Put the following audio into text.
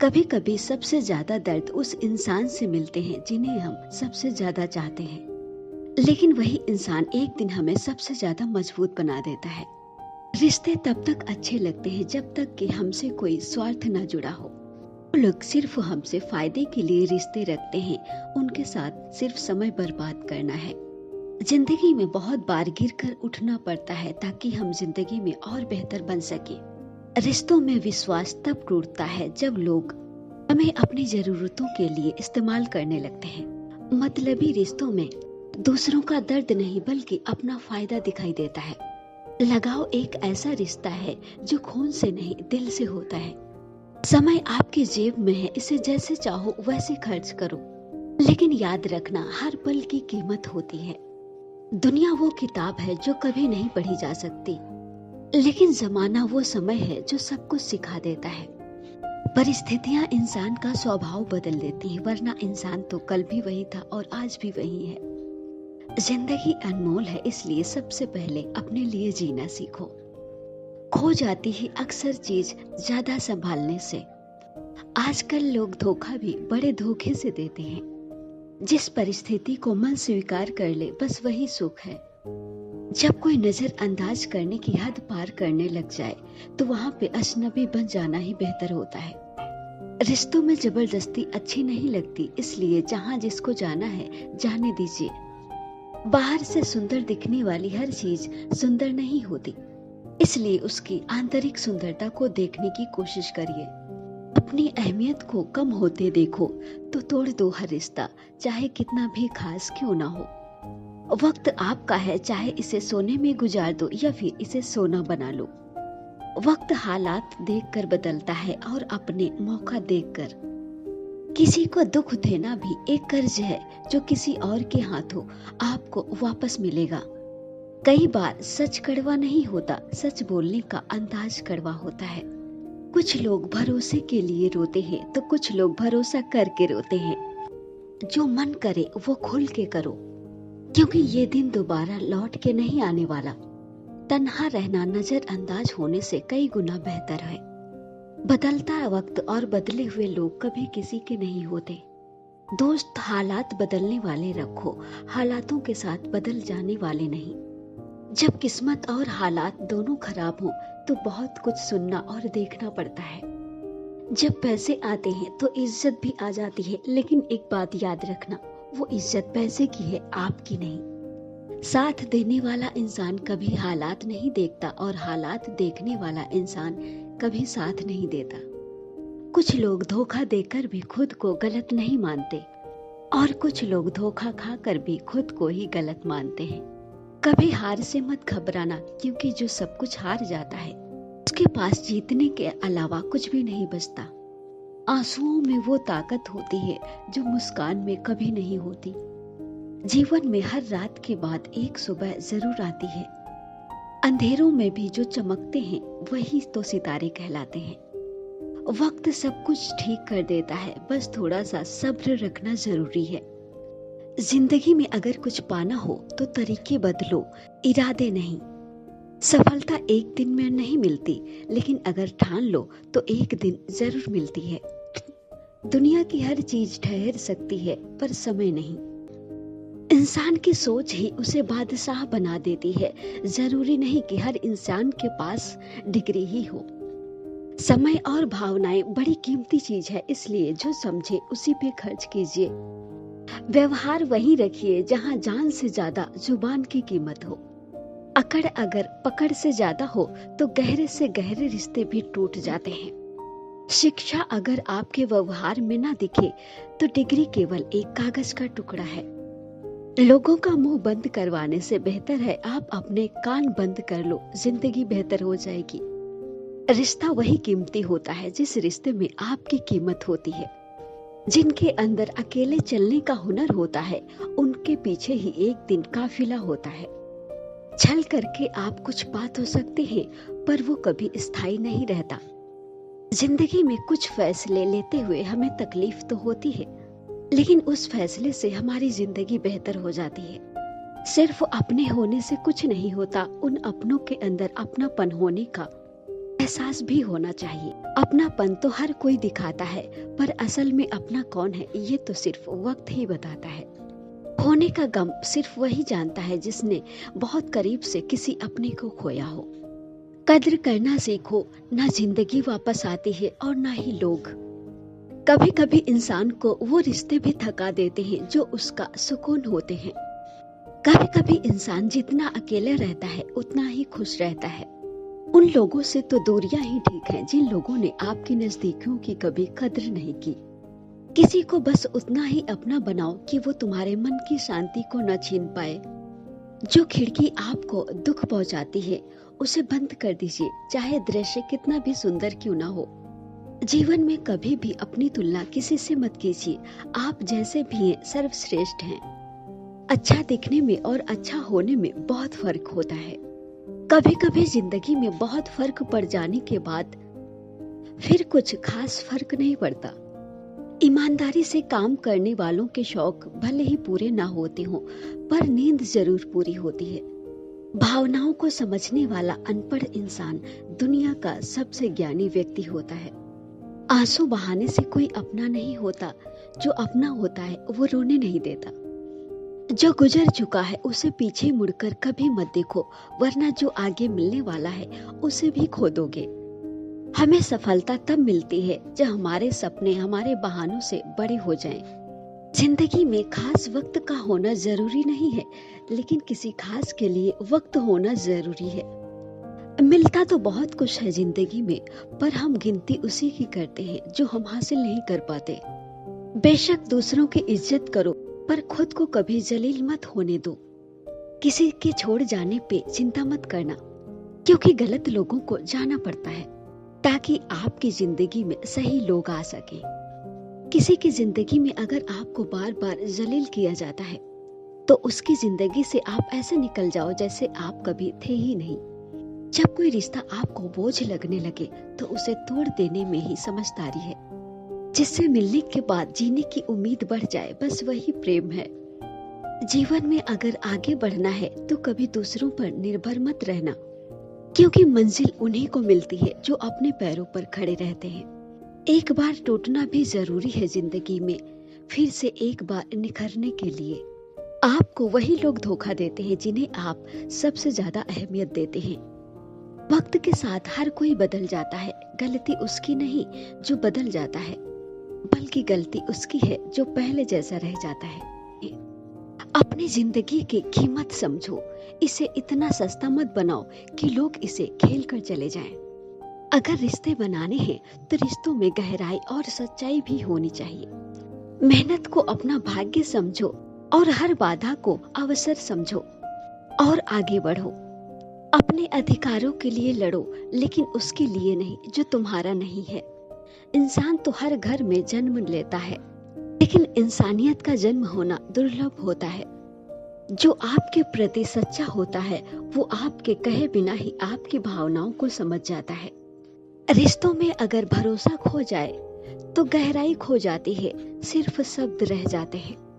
कभी कभी सबसे ज्यादा दर्द उस इंसान से मिलते हैं जिन्हें हम सबसे ज्यादा चाहते हैं, लेकिन वही इंसान एक दिन हमें सबसे ज्यादा मजबूत बना देता है। रिश्ते तब तक अच्छे लगते हैं जब तक कि हमसे कोई स्वार्थ न जुड़ा हो। लोग सिर्फ हमसे फायदे के लिए रिश्ते रखते हैं, उनके साथ सिर्फ समय बर्बाद करना है। जिंदगी में बहुत बार गिरकर उठना पड़ता है ताकि हम जिंदगी में और बेहतर बन सके। रिश्तों में विश्वास तब टूटता है जब लोग हमें अपनी जरूरतों के लिए इस्तेमाल करने लगते हैं। मतलबी रिश्तों में दूसरों का दर्द नहीं बल्कि अपना फायदा दिखाई देता है। लगाव एक ऐसा रिश्ता है जो खून से नहीं दिल से होता है। समय आपकी जेब में है, इसे जैसे चाहो वैसे खर्च करो, लेकिन याद रखना हर पल की कीमत होती है। दुनिया वो किताब है जो कभी नहीं पढ़ी जा सकती, लेकिन जमाना वो समय है जो सब कुछ सिखा देता है। परिस्थितियां इंसान का स्वभाव बदल देती हैं, वरना इंसान तो कल भी वही था और आज भी वही है। जिंदगी अनमोल है, इसलिए सबसे पहले अपने लिए जीना सीखो। खो जाती है अक्सर चीज ज्यादा संभालने से। आजकल लोग धोखा भी बड़े धोखे से देते हैं। जिस परिस्थिति को मन स्वीकार कर ले बस वही सुख है। जब कोई नजरअंदाज करने की हद पार करने लग जाए तो वहां पे अजनबी बन जाना ही बेहतर होता है। रिश्तों में जबरदस्ती अच्छी नहीं लगती, इसलिए जहां जिसको जाना है जाने दीजिए। बाहर से सुंदर दिखने वाली हर चीज सुंदर नहीं होती, इसलिए उसकी आंतरिक सुंदरता को देखने की कोशिश करिए। अपनी अहमियत को कम होते देखो तो तोड़ दो हर रिश्ता, चाहे कितना भी खास क्यों ना हो। वक्त आपका है, चाहे इसे सोने में गुजार दो या फिर इसे सोना बना लो। वक्त हालात देखकर बदलता है और अपने मौका देखकर। किसी को दुख देना भी एक कर्ज है जो किसी और के हाथों आपको वापस मिलेगा। कई बार सच कड़वा नहीं होता, सच बोलने का अंदाज कड़वा होता है। कुछ लोग भरोसे के लिए रोते हैं तो कुछ लोग भरोसा करके रोते हैं। जो मन करे वो खुल के करो, क्योंकि ये दिन दोबारा लौट के नहीं आने वाला। तन्हा रहना नजरअंदाज होने से कई गुना बेहतर है। बदलता वक्त और बदले हुए लोग कभी किसी के नहीं होते। दोस्त हालात बदलने वाले रखो, हालातों के साथ बदल जाने वाले नहीं। जब किस्मत और हालात दोनों खराब हो तो बहुत कुछ सुनना और देखना पड़ता है। जब पैसे आते हैं तो इज्जत भी आ जाती है, लेकिन एक बात याद रखना, वो इज्जत पैसे की है, आपकी नहीं। साथ देने वाला इंसान कभी हालात नहीं देखता और हालात देखने वाला इंसान कभी साथ नहीं देता। कुछ लोग धोखा देकर भी खुद को गलत नहीं मानते और कुछ लोग धोखा खाकर भी खुद को ही गलत मानते हैं। कभी हार से मत घबराना, क्योंकि जो सब कुछ हार जाता है उसके पास जीतने के अलावा कुछ भी नहीं बचता। आंसुओं में वो ताकत होती है जो मुस्कान में कभी नहीं होती। जीवन में हर रात के बाद एक सुबह जरूर आती है। अंधेरों में भी जो चमकते हैं वही तो सितारे कहलाते हैं। वक्त सब कुछ ठीक कर देता है, बस थोड़ा सा सब्र रखना जरूरी है। जिंदगी में अगर कुछ पाना हो तो तरीके बदलो, इरादे नहीं। सफलता एक दिन में नहीं मिलती, लेकिन अगर ठान लो तो एक दिन जरूर मिलती है। दुनिया की हर चीज ठहर सकती है पर समय नहीं। इंसान की सोच ही उसे बादशाह बना देती है। जरूरी नहीं कि हर इंसान के पास डिग्री ही हो। समय और भावनाएं बड़ी कीमती चीज है, इसलिए जो समझे उसी पे खर्च कीजिए। व्यवहार वही रखिए जहां जान से ज्यादा जुबान की कीमत हो। अकड़ अगर पकड़ से ज्यादा हो तो गहरे से गहरे रिश्ते भी टूट जाते हैं। शिक्षा अगर आपके व्यवहार में ना दिखे तो डिग्री केवल एक कागज का टुकड़ा है। लोगों का मुंह बंद करवाने से बेहतर है आप अपने कान बंद कर लो, जिंदगी बेहतर हो जाएगी। रिश्ता वही कीमती होता है जिस रिश्ते में आपकी कीमत होती है। जिनके अंदर अकेले चलने का हुनर होता है उनके पीछे ही एक दिन काफिला होता है। छल करके आप कुछ पा तो सकते हैं, पर वो कभी स्थायी नहीं रहता। जिंदगी में कुछ फैसले लेते हुए हमें तकलीफ तो होती है, लेकिन उस फैसले से हमारी जिंदगी बेहतर हो जाती है। सिर्फ अपने होने से कुछ नहीं होता, उन अपनों के अंदर अपनापन होने का एहसास भी होना चाहिए। अपनापन तो हर कोई दिखाता है, पर असल में अपना कौन है ये तो सिर्फ वक्त ही बताता है। खोने का गम सिर्फ वही जानता है जिसने बहुत करीब से किसी अपने को खोया हो। कद्र करना सीखो, ना जिंदगी वापस आती है और ना ही लोग। कभी कभी इंसान को वो रिश्ते भी थका देते हैं जो उसका सुकून होते हैं। कभी कभी इंसान जितना अकेला रहता है उतना ही खुश रहता है। उन लोगों से तो दूरियां ही ठीक है जिन लोगों ने आपकी नजदीकियों की कभी कद्र नहीं की। किसी को बस उतना ही अपना बनाओ कि वो तुम्हारे मन की शांति को न छीन पाए। जो खिड़की आपको दुख पहुंचाती है उसे बंद कर दीजिए, चाहे दृश्य कितना भी सुंदर क्यों ना हो। जीवन में कभी भी अपनी तुलना किसी से मत कीजिए। आप जैसे भी हैं सर्वश्रेष्ठ हैं। अच्छा दिखने में और अच्छा होने में बहुत फर्क होता है। कभी कभी जिंदगी में बहुत फर्क पड़ जाने के बाद फिर कुछ खास फर्क नहीं पड़ता। ईमानदारी से काम करने वालों के शौक भले ही पूरे ना होते हों, पर नींद जरूर पूरी होती है। भावनाओं को समझने वाला अनपढ़ इंसान दुनिया का सबसे ज्ञानी व्यक्ति होता है। आंसू बहाने से कोई अपना नहीं होता, जो अपना होता है वो रोने नहीं देता। जो गुजर चुका है उसे पीछे मुड़कर कभी मत देखो, वरना जो आगे मिलने वाला है उसे भी खो दोगे। हमें सफलता तब मिलती है जब हमारे सपने हमारे बहानों से बड़े हो जाएं। जिंदगी में खास वक्त का होना जरूरी नहीं है, लेकिन किसी खास के लिए वक्त होना जरूरी है। मिलता तो बहुत कुछ है जिंदगी में, पर हम गिनती उसी की करते हैं जो हम हासिल नहीं कर पाते। बेशक दूसरों की इज्जत करो, पर खुद को कभी जलील मत होने दो। किसी के छोड़ जाने पे चिंता मत करना, क्योंकि गलत लोगों को जाना पड़ता है ताकि आपकी जिंदगी में सही लोग आ सके। किसी की जिंदगी में अगर आपको बार बार जलील किया जाता है तो उसकी जिंदगी से आप ऐसे निकल जाओ जैसे आप कभी थे ही नहीं। जब कोई रिश्ता आपको बोझ लगने लगे तो उसे तोड़ देने में ही समझदारी है। जिससे मिलने के बाद जीने की उम्मीद बढ़ जाए, बस वही प्रेम है। जीवन में अगर आगे बढ़ना है तो कभी दूसरों पर निर्भर मत रहना, क्योंकि मंजिल उन्हीं को मिलती है जो अपने पैरों पर खड़े रहते हैं। एक बार टूटना भी जरूरी है जिंदगी में, फिर से एक बार निखरने के लिए। आपको वही लोग धोखा देते हैं जिन्हें आप सबसे ज्यादा अहमियत देते हैं। वक्त के साथ हर कोई बदल जाता है। गलती उसकी नहीं जो बदल जाता है, बल्कि गलती उसकी है जो पहले जैसा रह जाता है। अपनी जिंदगी की कीमत समझो, इसे इतना सस्ता मत बनाओ कि लोग इसे खेल कर चले जाएं। अगर रिश्ते बनाने हैं तो रिश्तों में गहराई और सच्चाई भी होनी चाहिए। मेहनत को अपना भाग्य समझो और हर बाधा को अवसर समझो और आगे बढ़ो। अपने अधिकारों के लिए लड़ो, लेकिन उसके लिए नहीं जो तुम्हारा नहीं है। इंसान तो हर घर में जन्म लेता है, लेकिन इंसानियत का जन्म होना दुर्लभ होता है। जो आपके प्रति सच्चा होता है वो आपके कहे बिना ही आपकी भावनाओं को समझ जाता है। रिश्तों में अगर भरोसा खो जाए तो गहराई खो जाती है, सिर्फ शब्द रह जाते हैं।